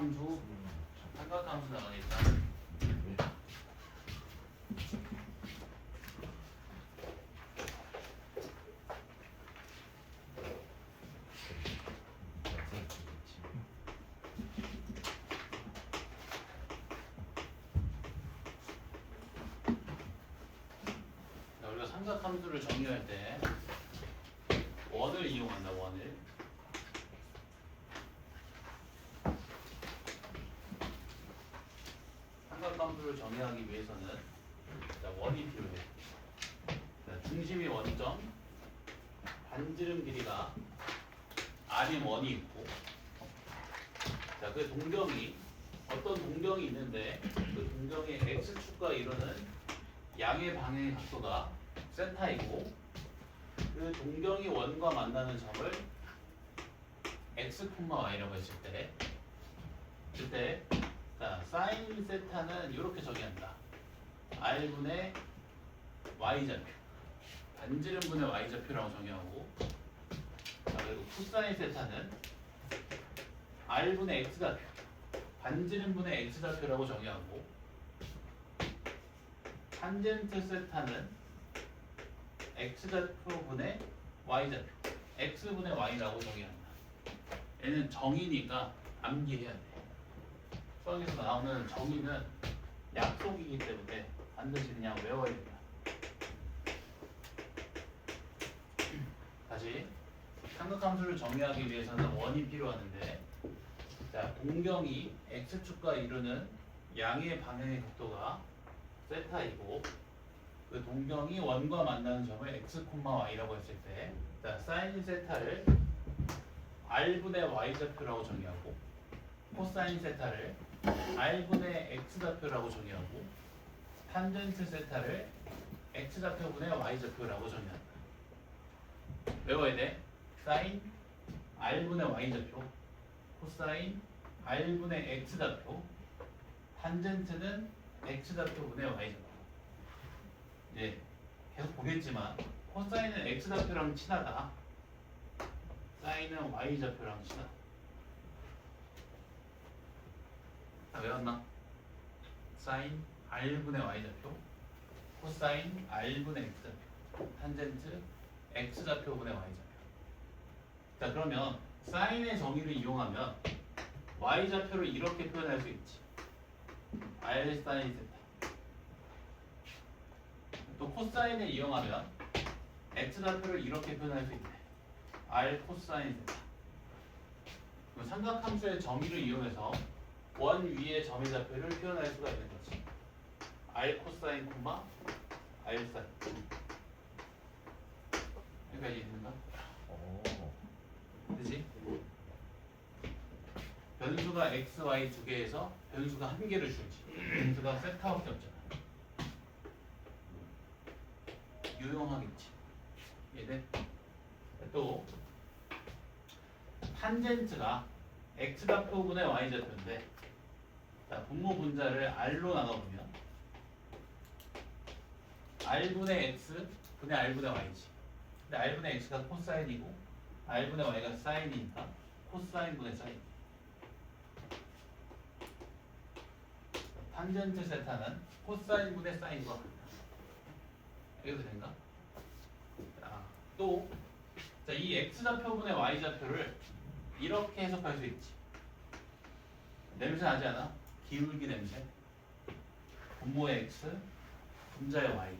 삼각함수 나가겠다. 자, 우리가 삼각함수를 정의할 때 원을 이용한다. 원을. 삼각함수를 정의하기 위해서는 자, 원이 필요해. 자, 중심이 원점, 반지름 길이가 r인 원이 있고, 자, 그 동경이 어떤 동경이 있는데 그 동경의 x축과 이루는 양의 방향의 각도가 세타이고, 그 동경이 원과 만나는 점을 x, y라고 했을 때, 그때 자, 사인 세타는 이렇게 정의한다. r분의 y좌표, 반지름분의 y좌표라고 정의하고, 자, 그리고 코사인 세타는 r분의 x좌표, 반지름분의 x좌표라고 정의하고, 탄젠트 세타는 x좌표분의 y좌표, x분의 y라고 정의한다. 얘는 정의니까 암기해야 돼. 수학에서 나오는 정의는 약속이기 때문에 반드시 그냥 외워야 된다. 다시 삼각함수를 정의하기 위해서는 원이 필요하는데, 자, 동경이 x축과 이루는 양의 방향의 각도가 세타이고, 그 동경이 원과 만나는 점을 x, y라고 했을 때, 자, 사인 세타를 r분의 y좌표라고 정의하고, 코사인 세타를 r분의 x좌표라고 정의하고, 탄젠트 세타를 x좌표분의 y좌표라고 정의한다. 외워야 돼. 사인 r분의 y좌표, 코사인 r분의 x좌표, 탄젠트는 x좌표분의 y좌표. 이제 계속 보겠지만 코사인은 x좌표랑 친하다, 사인은 y좌표랑 친하다. 다 외웠나? 사인 r분의 y좌표, 코사인 r분의 x좌표, 탄젠트 x좌표분의 y좌표. 자, 그러면 사인의 정의를 이용하면 y좌표를 이렇게 표현할 수 있지. r 사인 세타. 또 코사인을 이용하면 x좌표를 이렇게 표현할 수 있네. r 코사인 세타. 그럼 삼각함수의 정의를 이용해서 원 위의 점의 좌표를 표현할 수가 있는 거지. r 코사인 콤마 r 사인. 여기까지 있는가? 그지? 변수가 x, y 두 개에서 변수가 한 개를 주지. 변수가 세타밖에 없잖아. 유용하겠지. 이해돼? 또 탄젠트가 x좌표분의 y좌표인데, 자, 분모 분자를 r로 나눠보면 r분의 x 분의 r분의 y지. 근데 r분의 x가 코사인이고 r분의 y가 사인이니까 코사인 분의 사인. 탄젠트 세타는 코사인 분의 사인과 같다. 이해도 된가? 자, 또 자, 이 x좌표분의 y좌표를 이렇게 해석할 수 있지. 냄새 나지 않아? 기울기 냄새. 분모의 x, 분자의 y.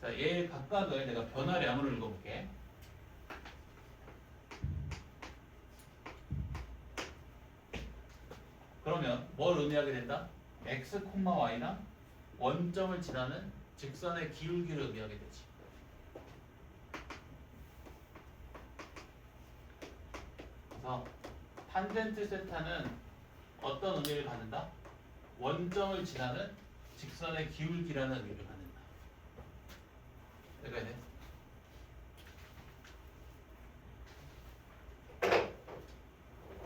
자, 얘 각각을 내가 변화량으로 읽어볼게. 그러면 뭘 의미하게 된다? x, y나 원점을 지나는 직선의 기울기를 의미하게 되지. 그래서 탄젠트 세타는 어떤 의미를 갖는다? 원점을 지나는 직선의 기울기라는 의미를 갖는다. 여기까지 돼?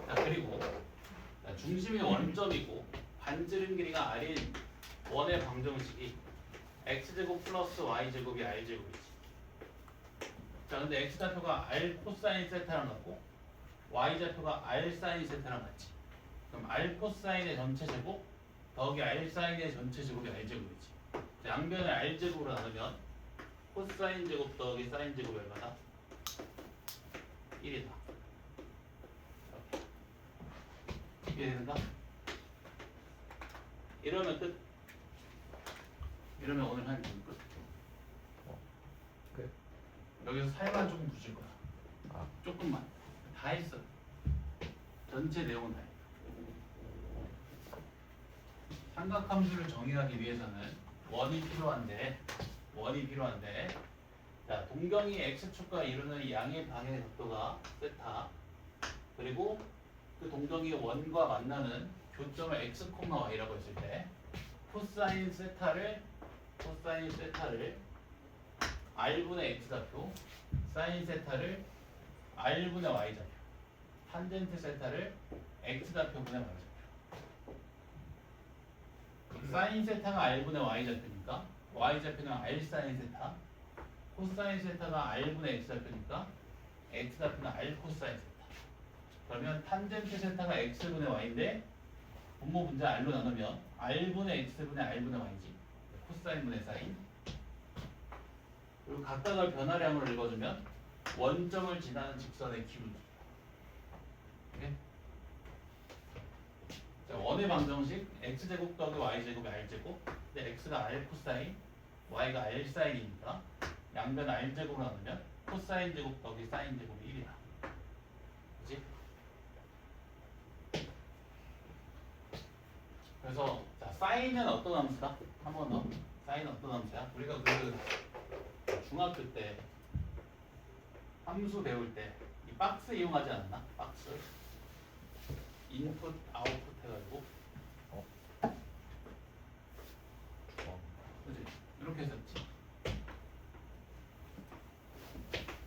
자, 그리고 중심이 원점이고 반지름 길이가 r인 원의 방정식이 x제곱 플러스 y제곱이 r제곱이지. 자, 근데 x좌표가 r 코사인 세타랑 같고 y좌표가 r 사인 세타랑 같지. 그럼 r 코사인의 전체 제곱 더하기 r 사인의 전체 제곱이 r 제곱이지. 양변을 r 제곱으로 나누면 코사인 제곱 더하기 사인 제곱이 얼마다? 1이다. 이해된다? 이러면 끝. 이러면 오늘 한 분 끝. 끝. 여기서 살만 조금 붙일 거야. 아. 조금만. 다 했어. 전체 내용은 다 했어. 삼각함수를 정의하기 위해서는 원이 필요한데 자, 동경이 x축과 이루는 양의 방의 각도가 세타, 그리고 그 동경이 원과 만나는 교점을 x, y라고 했을 때 코사인 세타를 r분의 x좌표, 사인 세타를 r분의 y좌표, 탄젠트 세타를 x좌표분의 y좌표. 사인 세타가 r분의 y좌표니까 y좌표는 r 사인 세타, 코사인 세타가 r분의 x좌표니까 x좌표는 r 코사인 세타. 그러면 탄젠트 세타가 x분의 y인데 분모 분자 r로 나누면 r분의 x분의 r분의 y지. 코사인분의 사인. 그리고 각각을 변화량으로 읽어주면 원점을 지나는 직선의 기울기. 오케이? 자, 원의 방정식 x제곱 더하기 y제곱이 r제곱. 근데 x가 r 코사인, y가 r 사인이니까 양변 r제곱으로 나누면 코사인 제곱 더하기 사인 제곱이 1이다. 그치? 그래서 자, 사인은 어떤 함수다? 한 번 더. 사인은 어떤 함수야? 우리가 그 중학교 때 함수 배울 때 이 박스 이용하지 않았나? 박스. 인풋, 아웃풋 해가지고. 그치? 이렇게 했었지.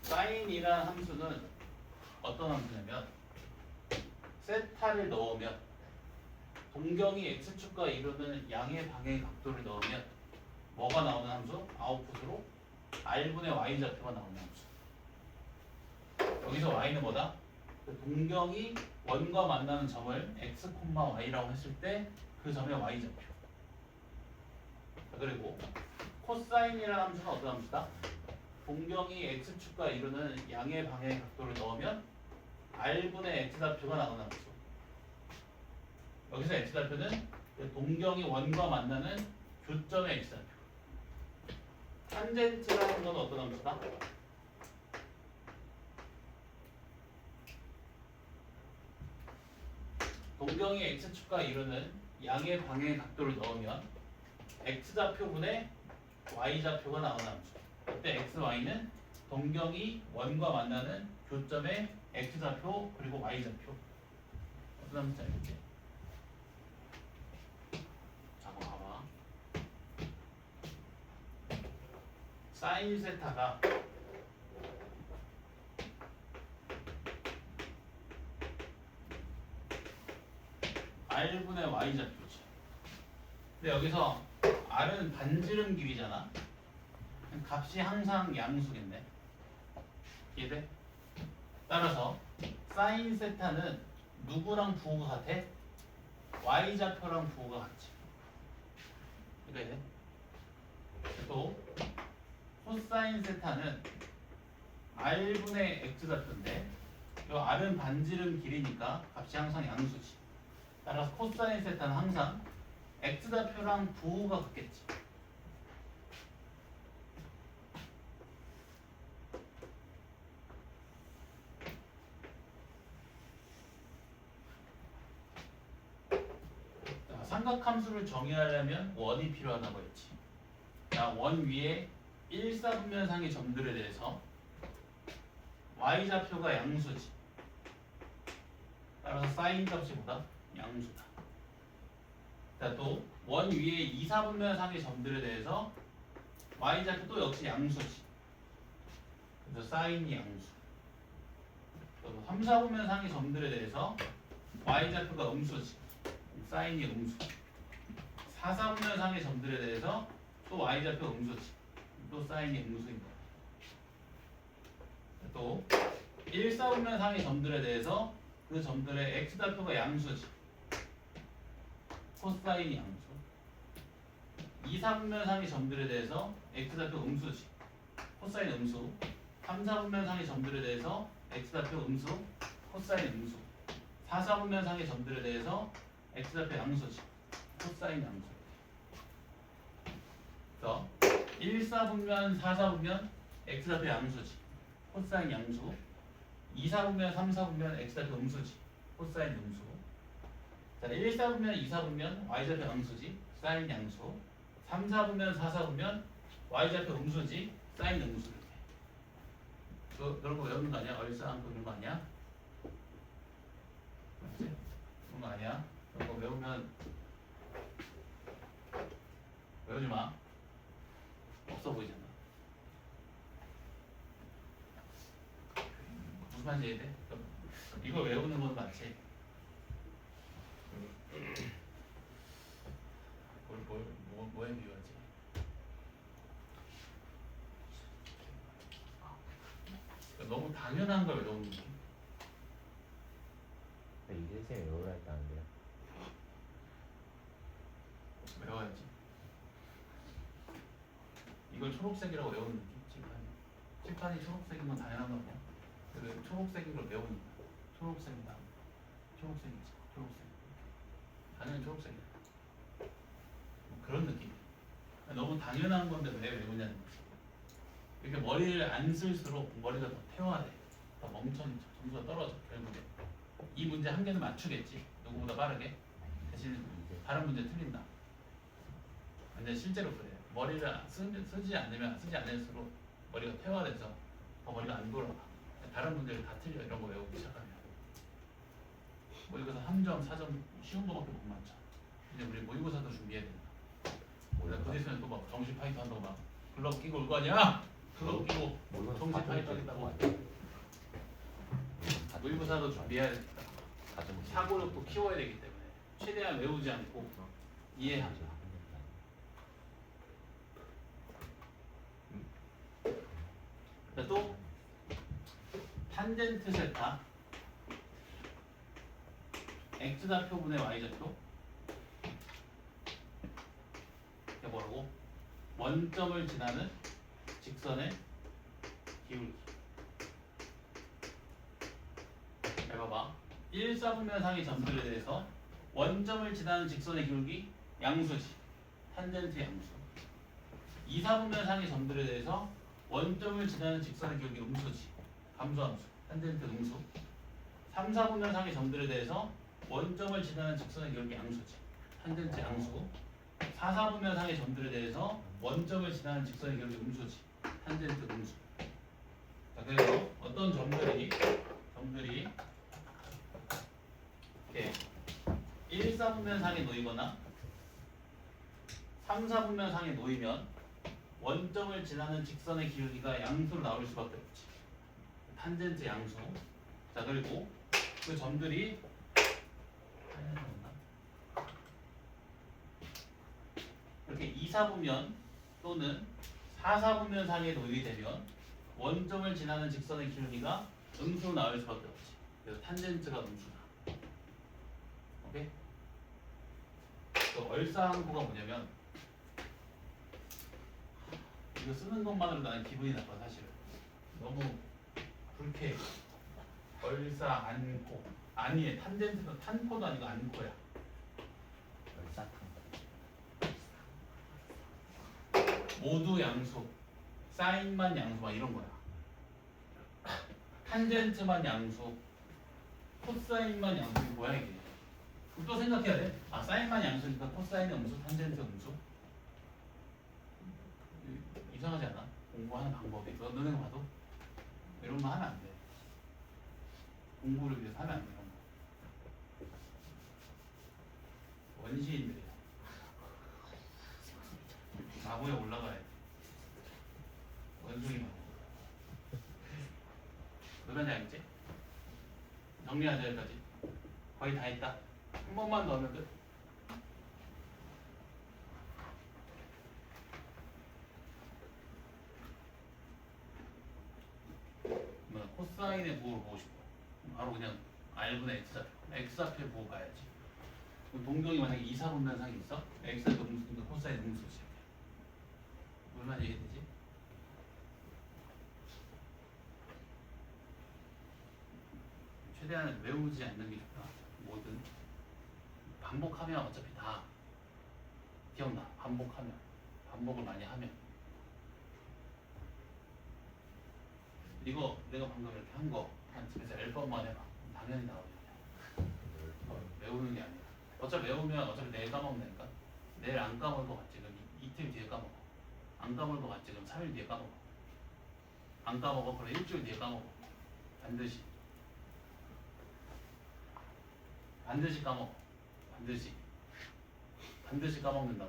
사인이라는 함수는 어떤 함수냐면 세타를 넣으면 동경이 x축과 이루는 양의 방의 각도를 넣으면 뭐가 나오는 함수? 아웃풋으로 r분의 y좌표가 나오는 함수. 여기서 y는 뭐다? 그 동경이 원과 만나는 점을 x, y라고 했을 때 그 점의 y좌표. 그리고 코사인이라는 함수는 어떤 함수다? 동경이 x축과 이루는 양의 방의 각도를 넣으면 r분의 x좌표가 나오는 함수. 여기서 x좌표는 동경이 원과 만나는 교점의 x좌표. 탄젠트라는 건 어떤 함수다? 동경이 x축과 이루는 양의 방의 각도를 넣으면 x좌표분의 y좌표가 나오는 함수. 그때 x, y는 동경이 원과 만나는 교점의 x좌표 그리고 y좌표. 어떤 함수인지 알겠지? 자, 한번 봐봐. 사인 세타가 r분의 y좌표지. 근데 여기서 r은 반지름 길이잖아. 값이 항상 양수겠네. 이해돼? 따라서 사인 세타는 누구랑 부호가 같아? y좌표랑 부호가 같지. 이해돼? 또 코사인 세타는 r분의 x좌표인데 이 r은 반지름 길이니까 값이 항상 양수지. 따라서 코사인 세타는 항상 x좌표랑 부호가 같겠지. 자, 삼각함수를 정의하려면 원이 필요하다고 했지. 자, 원 위에 일사분면상의 점들에 대해서 y좌표가 양수지. 따라서 사인 값이 뭐다? 양수다. 자, 또 원 위에 이사분면상의 점들에 대해서 y좌표 또 역시 양수지. 그래서 사인이 양수. 또 3, 4분면상의 점들에 대해서 y좌표가 음수지. 사인이 음수. 4, 4분면상의 점들에 대해서 또 y좌표 음수지. 또 사인이 음수인 거야. 또 1, 4분면상의 점들에 대해서 그 점들의 x좌표가 양수지. 코사인 양수. 2, 3분면상의 점들에 대해서 x좌표 음수지. 코사인 음수. 3, 4분면상의 점들에 대해서 x좌표 음수, 코사인 음수. 4, 4분면상의 점들에 대해서 x좌표 양수지. 코사인 양수. 그래서 1, 4분면, 4, 4분면 x좌표 양수지. 코사인 양수. 2, 4분면, 3, 4분면 x좌표 음수지. 코사인 음수. 자, 1, 4분면, 2, 4분면 y좌표 양수지. 사인 양수. 3, 4분면, 4, 4분면 y좌표 음수지. 사인 음수. 그런 거 외우는 거 아니야? 얼싸안고 이런 거 아니야? 맞지? 그런 거 아니야? 그런 거 외우면 외우지 마. 없어 보이잖아. 무슨 말인지 이해돼? 이거 외우는 건 맞지? 뭐에 비유하지? 너무 당연한 걸 외우는 게 이제 쌤이 외우라 했다는데요. 외워야지. 이걸 초록색이라고 외우는 느낌? 칠판이 초록색인 건 당연한 거 아니야? 그 초록색인 걸 외우는 거야. 초록색이다. 초록색이지. 초록색. 당연히 초록색이야. 뭐 그런 느낌이야. 너무 당연한 건데 왜 외우냐는 거지. 이렇게 머리를 안 쓸수록 머리가 더 태워야 돼. 더 멍청해져. 점수가 떨어져. 결국에. 이 문제 한 개는 맞추겠지. 누구보다 빠르게. 대신 다른 문제 틀린다. 근데 실제로 그래. 머리를 쓰지 않을수록 머리가 태화돼서 더 머리가 안 돌아가. 다른 문제를 다 틀려. 이런 거 외우기 시작하면. 모의고사 3점, 4점 쉬운 거밖에 못 맞춰. 이제 우리 모의고사도 준비해야 된다. 곧 있으면 또 막 정시 파이터 한다고 막 글러브 끼고 올 거 아니야? 글러브 끼고 정시 파이터 하겠다고. 모의고사도 준비해야 된다. 사고력도 키워야 되기 때문에 최대한 외우지 않고 이해하자. 또 탄젠트 세타 x좌표분의 y좌표. 이게 뭐라고? 원점을 지나는 직선의 기울기. 잘 봐봐. 1, 4분면상의 점들에 대해서 원점을 지나는 직선의 기울기 양수지. 탄젠트 양수. 2, 4분면상의 점들에 대해서 원점을 지나는 직선의 기울기 음수지. 감소함수. 탄젠트 음수. 3, 4분면상의 점들에 대해서 원점을 지나는 직선의 기울기 양수지. 탄젠트 양수. 4, 4분면상의 점들에 대해서 원점을 지나는 직선의 기울기 음수지. 탄젠트 음수. 자, 그래서 어떤 점들이 이렇게 1, 4분면상에 놓이거나 3, 4분면상에 놓이면 원점을 지나는 직선의 기울기가 양수로 나올 수밖에 없지. 탄젠트 양수. 자, 그리고 그 점들이 이렇게 2, 4분면 또는 4, 4분면상에 놓이되면 원점을 지나는 직선의 기울기가 음수로 나올 수밖에 없지. 그래서 탄젠트가 음수다. 오케이? 또 얼싸한코가 뭐냐면 이거 쓰는 것만으로 나는 기분이 나빠. 사실은 너무 불쾌해. 얼싸안코. 아니에 탄젠트는 탄코도 아니고 안코야. 모두 양수, 사인만 양수 막 이런 거야. 탄젠트만 양수, 코사인만 양수. 이게 뭐야 이게? 또 생각해야 돼. 아, 사인만 양수니까 코사인 음수, 탄젠트 음수. 이상하지 않아? 공부하는 방법이. 너네 봐도 이런 거 하면 안 돼. 공부를 위해서 하면 안 돼. 이런 거. 원시인들이야. 마구에 올라가야 돼. 원숭이 마구. 너네 알겠지? 정리하자 여기까지. 거의 다 했다. 한 번만 더 하면 돼. 코사인의 부호를 보고 싶어. 바로 그냥 R분의 X좌표. X좌표 보고 가야지. 그럼 동경이 만약에 이사분면상이 있어? x가 음수니까 코사인 음수지. 얼마나 이해되지? 최대한 외우지 않는 게 좋다. 뭐든 반복하면 어차피 다 기억나. 반복하면 반복을 많이 하면 이거 내가 방금 이렇게 한 거 한 집에서 10번만 해봐. 당연히 나오냐. 외우는 게 아니라 어차피 외우면 어차피 내일 까먹는다니까. 내일 안 까먹을 것 같지. 그럼 이틀 뒤에 까먹어. 안 까먹을 것 같지. 그럼 3일 뒤에 까먹어. 안 까먹어. 그럼 일주일 뒤에 까먹어. 반드시 까먹어. 반드시 까먹는다.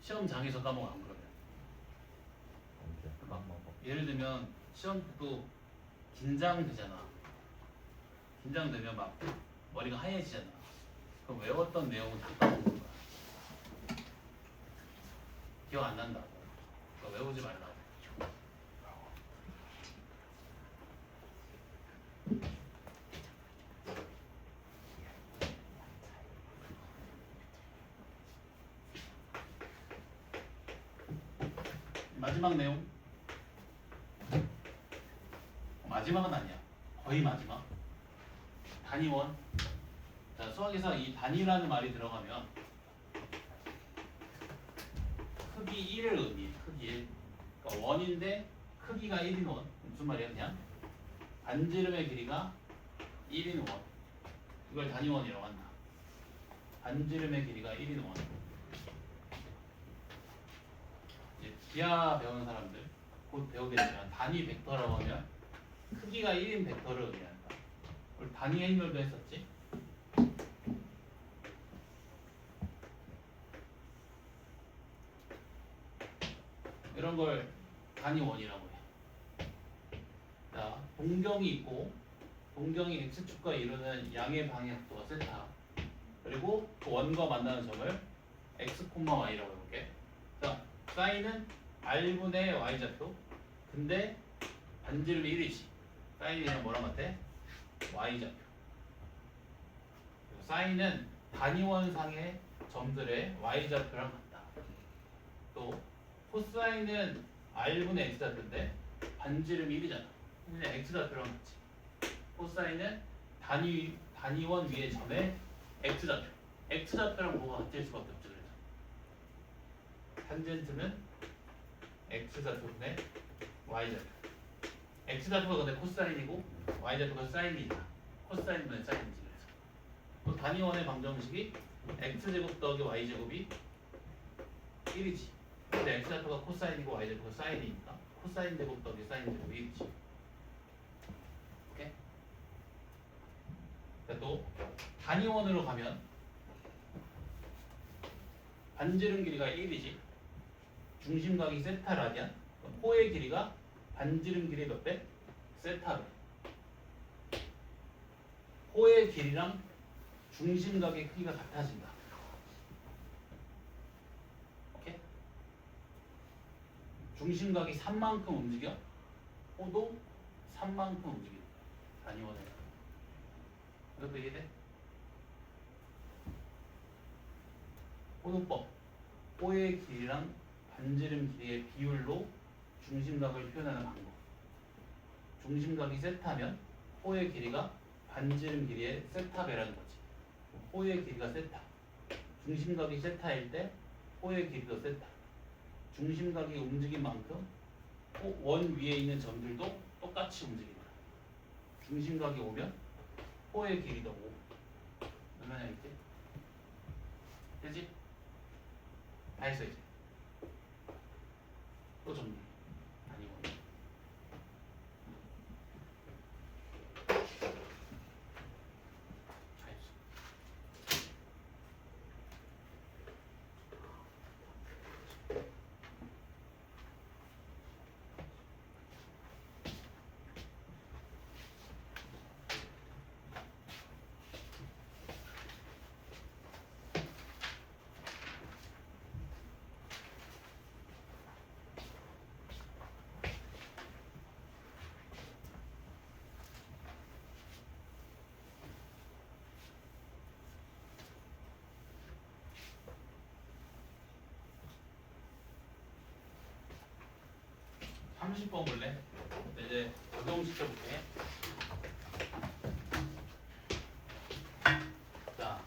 시험장에서 까먹어. 안 그러면 언제 까먹어. 예를 들면 시험 때도 긴장되잖아. 긴장되면 막 머리가 하얘지잖아. 그럼 외웠던 내용은 다 까먹는 거야. 기억 안 난다고. 그러니까 외우지 말라고. 마지막 내용. 마지막은 아니야. 거의 마지막. 단위원. 자, 수학에서 이 단위라는 말이 들어가면 크기 1을 의미해. 크기 1. 그러니까 원인데 크기가 1인 원. 무슨 말이야 그냥? 반지름의 길이가 1인 원. 이걸 단위원이라고 한다. 반지름의 길이가 1인 원. 이제 기하 배우는 사람들 곧 배우겠지만 단위 벡터라고 하면 크기가 1인 벡터를 의미한다. 우리 단위 행렬도 했었지? 이런 걸 단위원이라고 해. 자, 동경이 있고 동경이 x축과 이루는 양의 방향속도가 세타. 그리고 그 원과 만나는 점을 x, y라고 해볼게. 자, 사인은 r분의 y좌표. 근데 반지름이 1이지. 사인이 그냥 뭐랑 같아? y좌표. 사인은 단위원상의 점들의 y좌표랑 같다. 또 코사인은 r분의 x좌표인데 반지름이 1이잖아. 그냥 x좌표랑 같지. 코사인은 단위원 위의 점의 x좌표. x좌표랑 뭐가 같을 수밖에 없죠. 그래서 탄젠트는 x좌표분의 y좌표. x좌표가 근데 코사인이고 y좌표가 사인이다. 코사인분의 사인이지. 그래서 또 단위원의 방정식이 x제곱 더하기 y제곱이 1이지. 근데 x좌표가 코사인이고 y좌표가 사인이니까 코사인 제곱 더하기 사인 제곱이 1이지. 오케이? 또 단위원으로 가면 반지름 길이가 1이지. 중심각이 세타 라디안. 호의 길이가 반지름 길이 몇 배? 세타 배. 호의 길이랑 중심각의 크기가 같아진다. 오케이? 중심각이 3만큼 움직여. 호도 3만큼 움직인다. 단위원에. 이것도 이해돼? 호도법. 호의 길이랑 반지름 길이의 비율로 중심각을 표현하는 방법. 중심각이 세타면 호의 길이가 반지름 길이의 세타배라는 거지. 호의 길이가 세타. 중심각이 세타일 때 호의 길이도 세타. 중심각이 움직인 만큼 원 위에 있는 점들도 똑같이 움직인다. 중심각이 오면 호의 길이도 오. 얼마나 있지? 되지? 다 했어 이제. 또 정리. 아니고. 다 했어. 30번 볼래? 이제 적용시켜볼게. 자,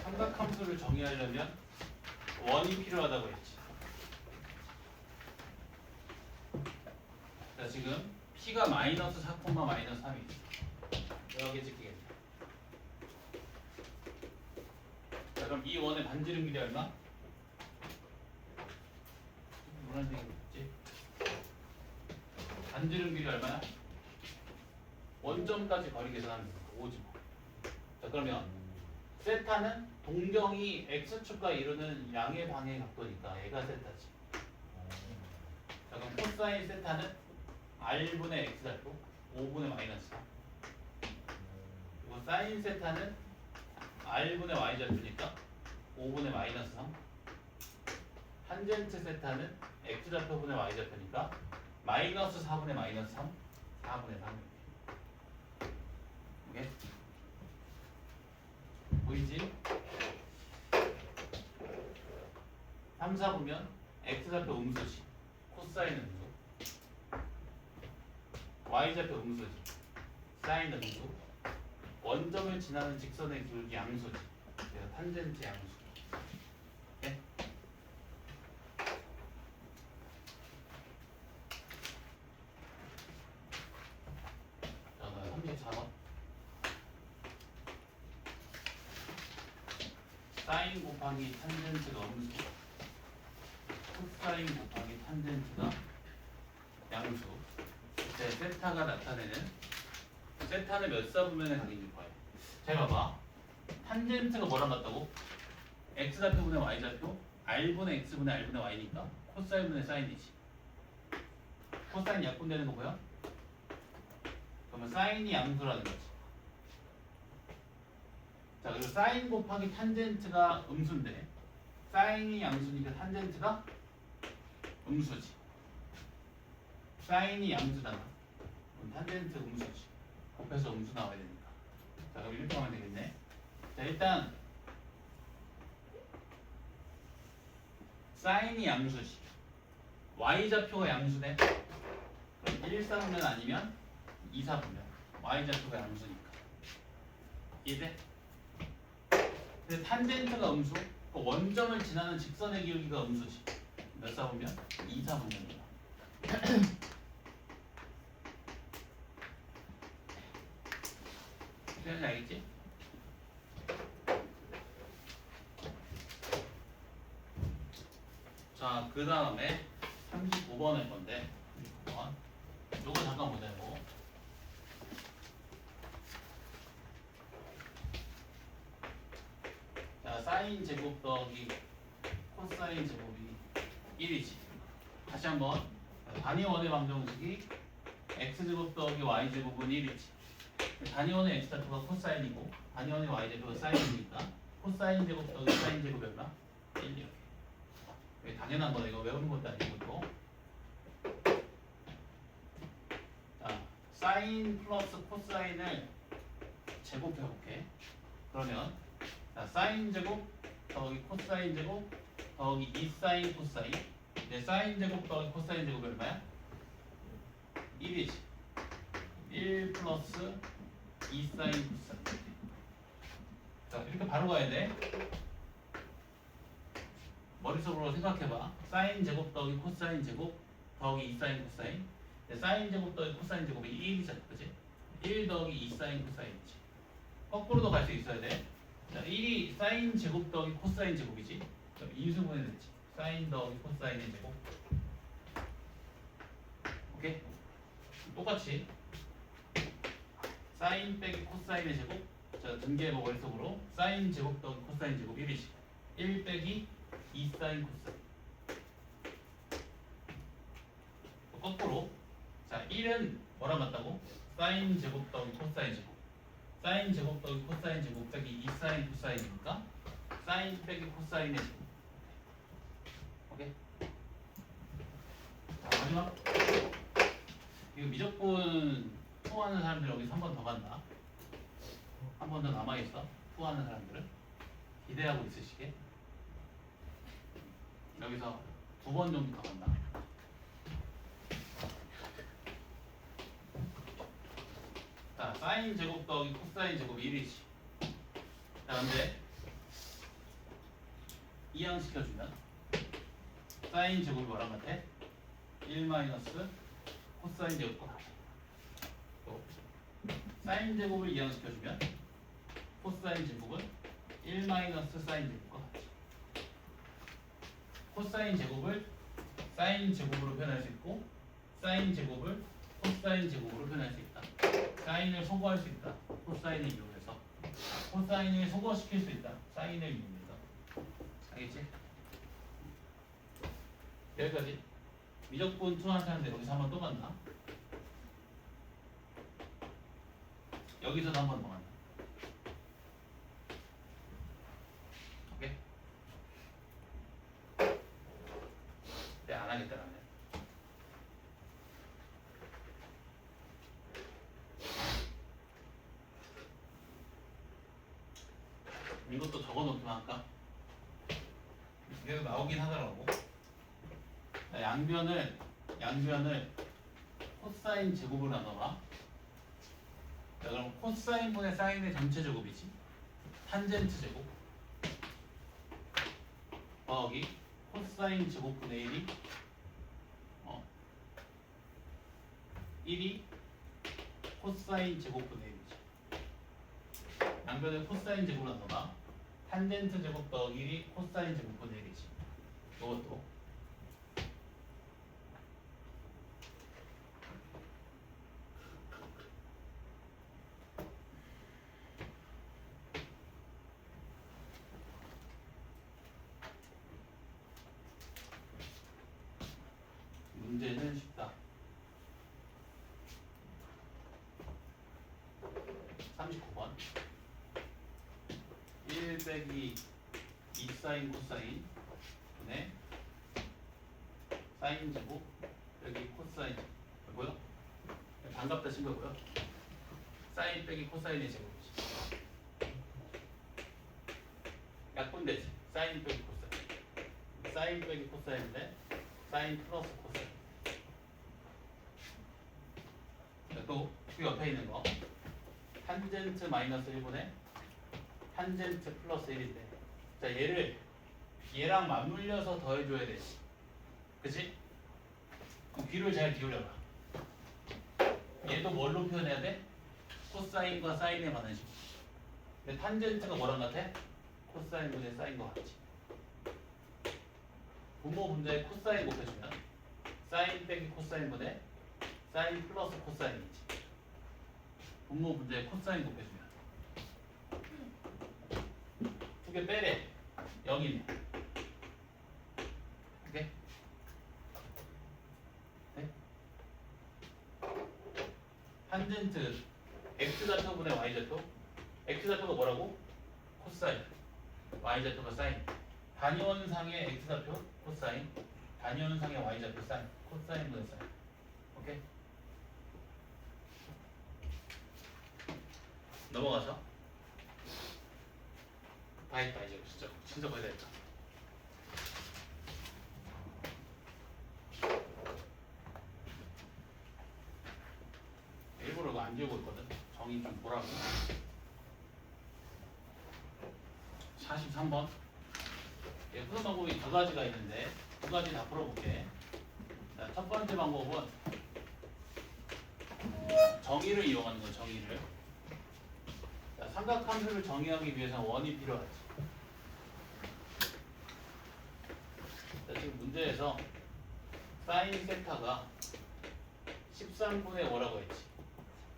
삼각함수를 정의하려면 원이 필요하다고 했지. 자, 지금 P가 마이너스 4, 마이너스 3이지. 여기 찍히겠네. 자, 그럼 이 원의 반지름 길이 얼마? 노란색이 뭐지? 반지름 길이 얼마야? 원점까지 거리 계산하면 돼. 5지 뭐. 자, 그러면 세타는 동경이 x축과 이루는 양의 방의 각도니까 얘가 세타지. 자, 그럼 코사인 세타는 r분의 x좌표 5분의 마이너스 3. 그리고 사인 세타는 r분의 y좌표니까 5분의 마이너스 3. 탄젠트 세타는 x좌표분의 y좌표니까 마이너스 4분의 마이너스 3, 4분의 3. 오케이? 보이지? 3, 4 보면 x좌표 음수지. 코사인은 음수. y좌표 음수지. 사인은 음수. 원점을 지나는 직선의 기울기 양수지. 그래서 탄젠트 양수. 오케이? 자, 34번. 사인 곱하기 탄젠트가 음수, 코사인 곱하기 탄젠트가 양수. 네, 세타가 나타내는 세타는 몇 사분면의 각인지 봐요. 잘 봐봐. 탄젠트가 뭐랑 같다고? x좌표분의 y좌표, r분의 x분의 r분의 y니까 코사인분의 사인이지. 코사인 약분되는 거 보여? 그러면 사인이 양수라는 거지. 자, 그리고 사인 곱하기 탄젠트가 음수인데 사인이 양수니까 탄젠트가 음수지. 사인이 양수잖아. 그럼 탄젠트 음수지. 곱해서 음수 나와야 되니까. 자, 그럼 이렇게 하면 되겠네. 자, 일단 사인이 양수지. y좌표가 양수네. 그럼 1사분면 아니면 2사분면. y좌표가 양수니까. 이해돼? 근데 탄젠트가 음수, 그 원점을 지나는 직선의 기울기가 음수지. 몇 사분면? 2사분면이다. 표현이 알겠지? 자, 그 다음에 35번 할 건데 35번. 요거 잠깐 보자고. 자, 사인 제곱 더하기 코사인 제곱이 1이지. 다시 한번. 단위원의 방정식이 x제곱 더하기 y제곱은 1이지. 단위원의 x좌표가 코사인이고 단위원의 y좌표가 사인이니까 코사인 제곱 더하기 사인 제곱이 얼마? 1 이렇게. 이게 당연한 거다. 이거 외우는 것도 아니고 이거. 자, 사인 플러스 코사인을 제곱해볼게. 그러면 자, 사인 제곱 더하기 코사인 제곱 더하기 2사인 코사인. 네, 사인 제곱 더하기 코사인 제곱이 얼마야? 1이지. 1 플러스 2사인 코사인. 자, 이렇게 바로 가야 돼. 머릿속으로 생각해봐. 사인 제곱 더하기 코사인 제곱 더하기 2사인 코사인. 네, 사인 제곱 더하기 코사인 제곱이 1이잖아. 그치? 1 더하기 2사인 코사인이지. 거꾸로도 갈 수 있어야 돼. 자, 1이 사인 제곱 더하기 코사인 제곱이지. 그럼 인수분해 됐지. 사인 더하기 코사인의 제곱. 오케이? 똑같이 사인 빼기 코사인의 제곱. 자, 등기해봐 머릿속으로. 사인 제곱 더하기 코사인 제곱 1이지. 1 빼기 2사인 코사인. 또 거꾸로. 자, 1은 뭐랑 같다고? 사인 제곱 더하기 코사인 제곱. 사인 제곱 더하기 코사인 제곱 빼기 2사인 코사인이니까 사인 빼기 코사인의 제곱. 오케이? 자, 마지막. 이거 미적분 투하는 사람들 여기서 한 번 더 간다. 한 번 더 남아있어. 투하는 사람들은 기대하고 있으시게. 여기서 2번 정도 더 간다. 사인 제곱 더하기 코사인 제곱 1이지. 자, 근데 이항시켜주면 사인 제곱이 뭐랑 같아? 1 마이너스 코사인 제곱과 같아. 또 사인 제곱을 이항시켜주면 코사인 제곱은 1 마이너스 사인 제곱과 같아. 코사인 제곱을 사인 제곱으로 표현할 수 있고 사인 제곱을 코사인 제곱으로 표현할 수 있다. 사인을 소거할 수 있다. 코사인을 이용해서 코사인을 소거시킬 수 있다. 사인을 이용해서. 알겠지? 여기까지. 미적분 투하하는데 여기서 한 번 또 만나. 여기서도 한 번 더 만나. 오케이? 네, 안 하겠다 나는. 이것도 적어놓기만 할까? 계속 나오긴 하더라고. 자, 양변을 코사인 제곱으로 나눠봐. 자, 그럼 코사인분의 사인의 전체 제곱이지. 탄젠트 제곱 더하기 코사인 제곱분의 1이 코사인 제곱분의 1이지. 양변을 코사인 제곱으로 나눠봐. 탄젠트 제곱 더하기 1이 코사인 제곱분의 1이지. 이것도 문제는 쉽다. 39번 1 빼기 2 사인 코사인 분의 사인 제곱 빼기 코사인 뭐야? 반갑다 친 거고요. 사인 빼기 코사인의 제곱이지. 약분되지. 사인 빼기 코사인. 사인 빼기 코사인인데 사인 플러스 코사인. 또 그 옆에 있는 거 탄젠트 마이너스 1분의 탄젠트 플러스 1인데 자 얘랑 맞물려서 더해줘야 되지. 그치? 그럼 귀를 잘 기울여봐. 얘도 뭘로 표현해야 돼? 코사인과 사인에 관한 식. 근데 탄젠트가 뭐랑 같아? 코사인분의 사인과 같지. 분모 분자에 코사인 곱해주면 사인 빼기 코사인분의 사인 플러스 코사인이지. 분모 분자에 코사인 곱해주면 두 개 빼래. 0이네. 오케이? 네? 탄젠트 x좌표분의 y좌표. x좌표가 뭐라고? 코사인. y좌표가 사인. 단위원상의 x좌표 코사인. 단위원상의 y좌표 사인. 코사인분의 사인. 오케이? 넘어가서 다 했다. 이제 진짜 거의 다 했다. 일부러 이거 안 지우고 있거든. 정의 좀 보라고. 43번. 예, 푸는 방법이 두 가지가 있는데 두 가지 다 풀어볼게. 자, 첫 번째 방법은 정의를 이용하는 거예요. 정의를. 자, 삼각함수를 정의하기 위해서는 원이 필요하지. 자, 지금 문제에서 사인 세타가 13분의 5라고 했지.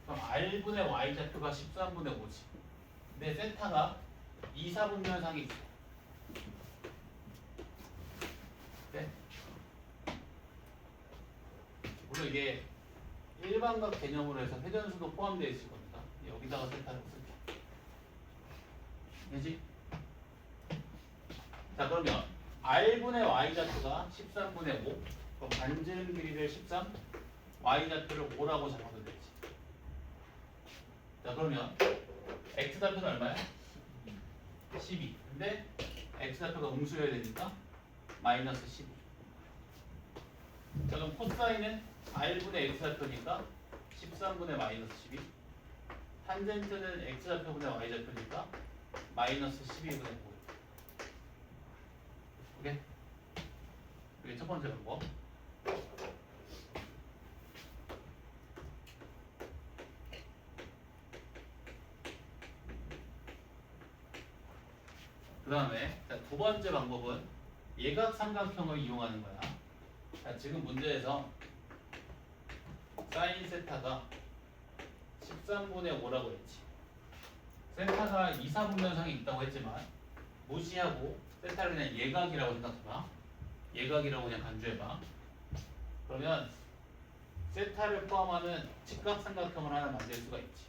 그럼 R분의 Y좌표가 13분의 5지. 근데 세타가 2, 4분면상이 있어. 네? 물론 이게 일반각 개념으로 해서 회전수도 포함되어 있을 겁니다. 여기다가 세타를 쓸게. 되지? 자, 그러면 R분의 Y좌표가 13분의 5. 그럼 반지름 길이를 13, Y좌표를 5라고 잡아도 되지. 자, 그러면 X좌표는 얼마야? 12. 근데 X좌표가 음수여야 되니까 마이너스 12. 자, 그럼 코사인은 R분의 X좌표니까 13분의 마이너스 12. 탄젠트는 x좌표분의 y좌표니까 마이너스 12분의 5. 오케이? 이게 첫 번째 방법. 그 다음에 두 번째 방법은 예각삼각형을 이용하는 거야. 자, 지금 문제에서 사인 세타가 13분의 5라고 했지. 세타가 2, 4분면상에 있다고 했지만 무시하고 세타를 그냥 예각이라고 생각해봐. 예각이라고 그냥 간주해봐. 그러면 세타를 포함하는 직각삼각형을 하나 만들 수가 있지.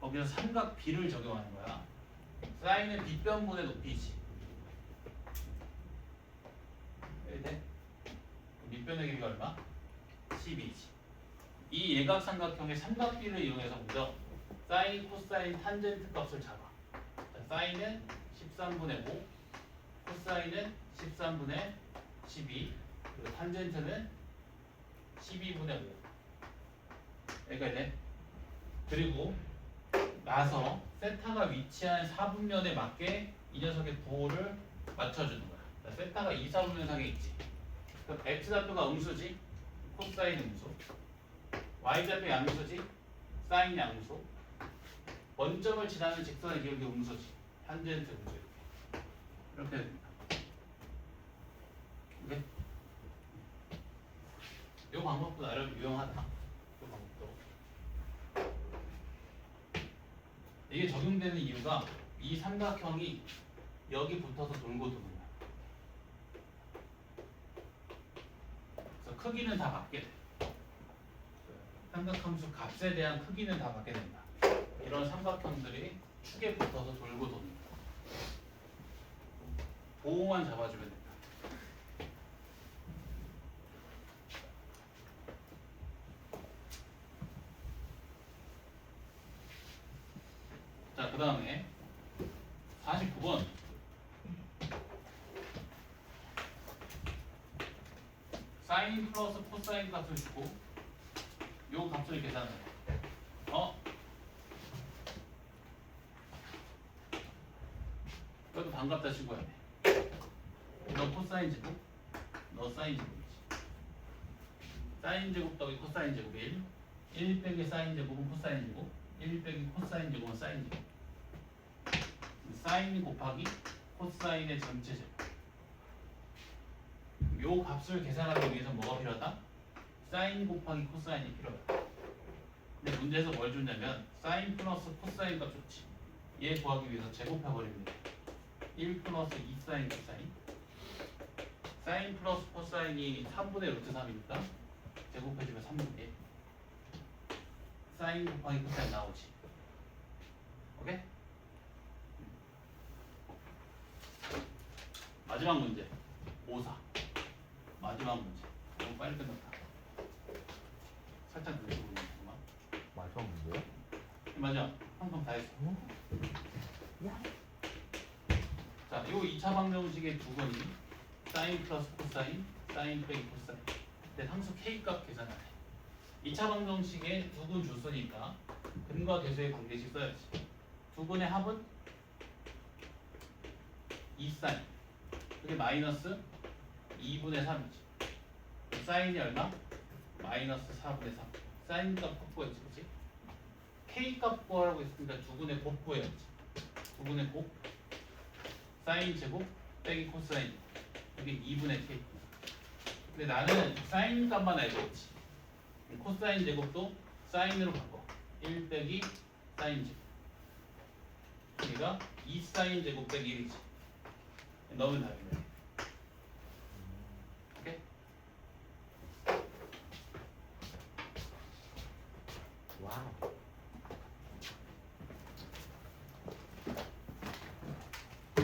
거기서 삼각 B를 적용하는 거야. 사인은 빗변분의 높이지. 네? 밑변의 길이가 얼마? 12지. 이 예각삼각형의 삼각 B를 이용해서 먼저 사인, 코사인, 탄젠트 값을 잡아. 자, 사인은 13분의 5, 코사인은 13분의 12, 그리고 탄젠트는 12분의 5. 여기까지 돼. 그리고 나서 세타가 위치한 4분면에 맞게 이 녀석의 부호를 맞춰주는 거야. 자, 세타가 2, 4분면상에 있지. 그럼 x좌표가 음수지, 코사인 음수. y좌표 양수지, 사인 양수. 원점을 지나는 직선의 기울기 음수지, 탄젠트 음수. 이렇게 됩니다. 오케이? 이 방법도 나름 유용하다. 이 방법도. 이게 적용되는 이유가 이 삼각형이 여기 붙어서 돌고 도는 거야. 그래서 크기는 다 받게 돼. 삼각함수 값에 대한 크기는 다 받게 된다. 이런 삼각형들이 축에 붙어서 돌고 도는 거야. 보호만 잡아주면 된다. 자, 그 다음에 49번. 사인 플러스 코사인 값을 주고 요 값을 계산해. 그래도 반갑다 친구야. 너 코사인 제곱, 너 사인 제곱이지. 사인 제곱 더하기 코사인 제곱 1 빼기 사인 제곱은 코사인 제곱, 1 빼기 코사인 제곱은 사인 제곱. 사인 곱하기 코사인의 전체 제곱. 요 값을 계산하기 위해서 뭐가 필요하다? 사인 곱하기 코사인이 필요하다. 근데 문제에서 뭘 줬냐면 사인 플러스 코사인 값 좋지. 얘 구하기 위해서 제곱해버립니다. 1 플러스 2 사인 코사인. 사인 플러스 코사인이 3분의 루트 3이니까 제곱해주면 3분의 1. 사인 곱하기 코사인 나오지. 오케이? 마지막 문제 5사. 마지막 문제. 너무 빨리 끝났다. 살짝 늦게 보는 거구만. 마지막 문제요? 맞아. 한번 다 했어. 자, 요 2차 방정식의 두 번이 사인 플러스 코사인, 사인 빼기 코사인. 근데 함수 K값 계산하래. 2차 방정식에 두 분 줬으니까 근과 계수의 관계식 써야지. 두 분의 합은 2사인. 그게 마이너스 2분의 3이지. 사인이 얼마? 마이너스 4분의 3. 사인 값 확보했지, 그치? K 값 구하라고 했으니까 두 분의 곱 구해야지. 두 분의 곱. 사인 제곱 빼기 코사인. 이게 2분의 K. 근데 나는 사인 값만 알고 있지. 코사인 제곱도 사인으로 바꿔. 1 빼기 사인 제곱. 그러니까 2 사인 제곱 빼기 1이지. 넣으면 답이네.